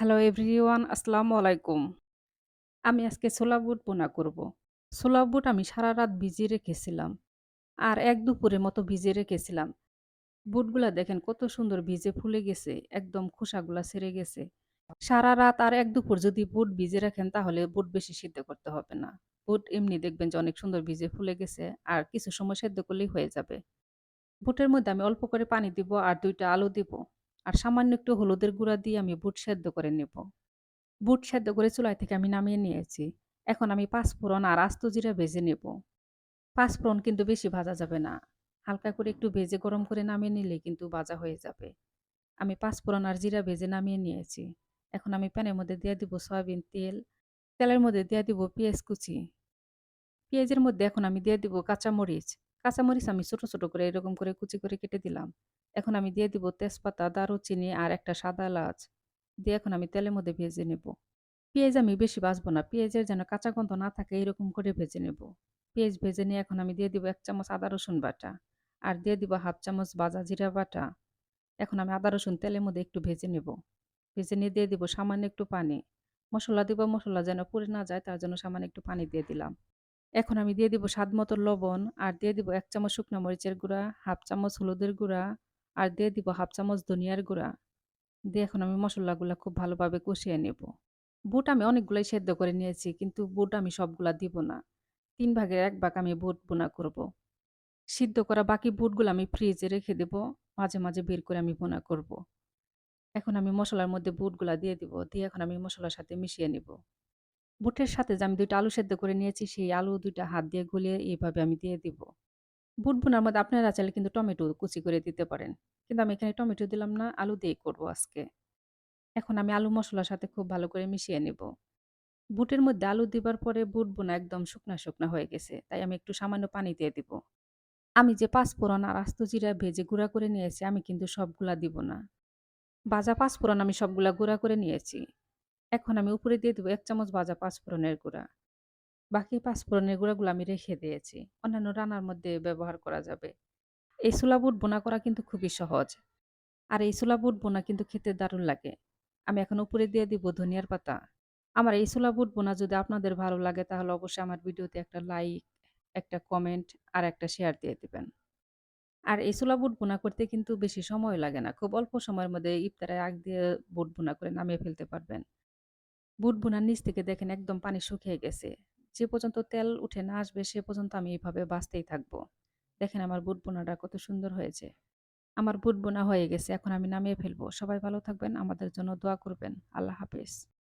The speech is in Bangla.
হ্যালো এভরিওয়ান, আসসালামু আলাইকুম। আমি আজকে ছোলা বুট ভুনা করব। ছোলা বুট আমি সারারাত ভিজিয়ে রেখেছিলাম। আর এক দুপুরের মতো ভিজিয়ে রেখেছিলাম। বুটগুলা দেখেন কত সুন্দর ভিজে ফুলে গেছে। একদম খোসাগুলা ছেড়ে গেছে। সারারাত আর এক দুপুর যদি বুট ভিজিয়ে রাখেন তাহলে বুট বেশি সিদ্ধ করতে হবে না। বুট এমনি দেখবেন যে অনেক সুন্দর ভিজে ফুলে গেছে। আর কিছু সময় সেদ্ধ করলেই হয়ে যাবে। বুটের মধ্যে আমি অল্প করে পানি দিব আর ২ টা আলু দিব। আর সামান্য একটু হলুদের গুঁড়া দিয়ে আমি বুট সেদ্ধ করে নেব। বুট সেদ্ধ করে চুলায় থেকে আমি নামিয়ে নিয়েছি। এখন আমি পাঁচফোড়ন আর আস্ত জিরা ভেজে নেব। পাঁচফোড়ন কিন্তু বেশি ভাজা যাবে না। হালকা করে একটু ভেজে গরম করে নামিয়ে নিলেই কিন্তু ভাজা হয়ে যাবে। আমি পাঁচফোড়ন আর জিরা ভেজে নামিয়ে নিয়েছি। এখন আমি প্যানের মধ্যে দিয়ে দিব সয়াবিন তেল। তেলের মধ্যে দিয়ে দিব পেঁয়াজ কুচি। পেঁয়াজের মধ্যে এখন আমি দিয়ে দিব কাঁচামরিচ। কাঁচামরিচ আমি ছোট, ছোট করে এরকম করে কুচি করে কেটে দিলাম। এখন আমি দিয়ে দিব তেজপাতা, দারুচিনি আর একটা সাদা এলাচ। দিয়ে এখন আমি তেলের মধ্যে ভেজে নেব। পেঁয়াজ আমি বেশি ভাজবো না। পেঁয়াজের যেন কাঁচা গন্ধ না থাকে এরকম করে ভেজে নেব। পেঁয়াজ ভেজে নিয়ে এখন আমি দিয়ে দিব ১ চামচ আদা রসুন বাটা। আর দিয়ে দিব ১/২ চামচ ভাজা জিরা বাটা। এখন আমি আদা রসুন তেলের মধ্যে একটু ভেজে নেব। ভেজে নিয়ে দিয়ে দিব সামান্য একটু পানি। মসলা দিব, মসলা যেন পুড়ে না যায় তার জন্য সামান্য একটু পানি দিয়ে দিলাম। এখন আমি দিয়ে দিব স্বাদ মতো লবণ আর দিয়ে দিব ১ চামচ শুকনা মরিচের গুঁড়া, ১/২ চামচ হলুদের গুঁড়া আর দিয়ে দিব ১/২ চামচ ধনিয়ার গুঁড়া। দিয়ে এখন আমি মসলাগুলা খুব ভালোভাবে কষিয়ে নেব। বুট আমি অনেকগুলাই সেদ্ধ করে নিয়েছি কিন্তু বুট আমি সবগুলা দিব না। ৩ ভাগের ১ ভাগ আমি বুট ভুনা করব। সিদ্ধ করা বাকি বুটগুলো আমি ফ্রিজে রেখে দেব। মাঝে, মাঝে বের করে আমি ভুনা করব। এখন আমি মসলার মধ্যে বুটগুলা দিয়ে দিব। দিয়ে এখন আমি মসলার সাথে মিশিয়ে নিব। বুটের সাথে যে আমি ২ টা আলু সেদ্ধ করে নিয়েছি সেই আলু ২ টা হাত দিয়ে গলিয়ে এভাবে আমি দিয়ে দিব। বুট ভুনার মধ্যে আপনারা চাইলে কিন্তু টমেটো কুচি করে দিতে পারেন। কিন্তু আমি এখানে টমেটো দিলাম না, আলু দিয়েই করব আজকে। এখন আমি আলু মসলার সাথে খুব ভালো করে মিশিয়ে নিব। বুটের মধ্যে আলু দিবার পরে বুট বোনা একদম শুকনা, শুকনা হয়ে গেছে। তাই আমি একটু সামান্য পানি দিয়ে দিব। আমি যে পাঁচফোড়ন আর আস্ত জিরা ভেজে গুঁড়া করে নিয়েছি আমি কিন্তু সবগুলা দিব না। ভাজা পাঁচফোড়ন আমি সবগুলা গুঁড়া করে নিয়েছি। এখন আমি উপরে দিয়ে দিব ১ চামচ ভাজা পাঁচফোড়নের গুঁড়া। বাকি পাঁচফোড়নের গুঁড়াগুলো আমি রেখে দিয়েছি। অন্যান্য রান্নার মধ্যে ব্যবহার করা যাবে। এই ছোলা বুট বোনা করা কিন্তু খুবই সহজ। আর এই ছোলা বুট বোনা কিন্তু খেতে দারুণ লাগে। আমি এখন উপরে দিয়ে দিব ধনিয়ার পাতা। আমার এই ছোলা বুট বোনা যদি আপনাদের ভালো লাগে তাহলে অবশ্যই আমার ভিডিওতে একটা লাইক, একটা কমেন্ট আর একটা শেয়ার দিয়ে দিবেন। আর এই ছোলা বুট বোনা করতে কিন্তু বেশি সময় লাগে না। খুব অল্প সময়ের মধ্যে ইফতারের আগ দিয়ে বুট বোনা করে নামিয়ে ফেলতে পারবেন। বুট বোনার নিচ থেকে দেখেন একদম পানি শুকিয়ে গেছে। যে পর্যন্ত তেল উঠে না আসবে সে পর্যন্ত আমি এভাবে ভাজতেই থাকবো। দেখেন আমার বুট বোনাটা কত সুন্দর হয়েছে। আমার বুট বোনা হয়ে গেছে। এখন আমি নামিয়ে ফেলবো। সবাই ভালো থাকবেন। আমাদের জন্য দোয়া করবেন। আল্লাহ হাফেজ।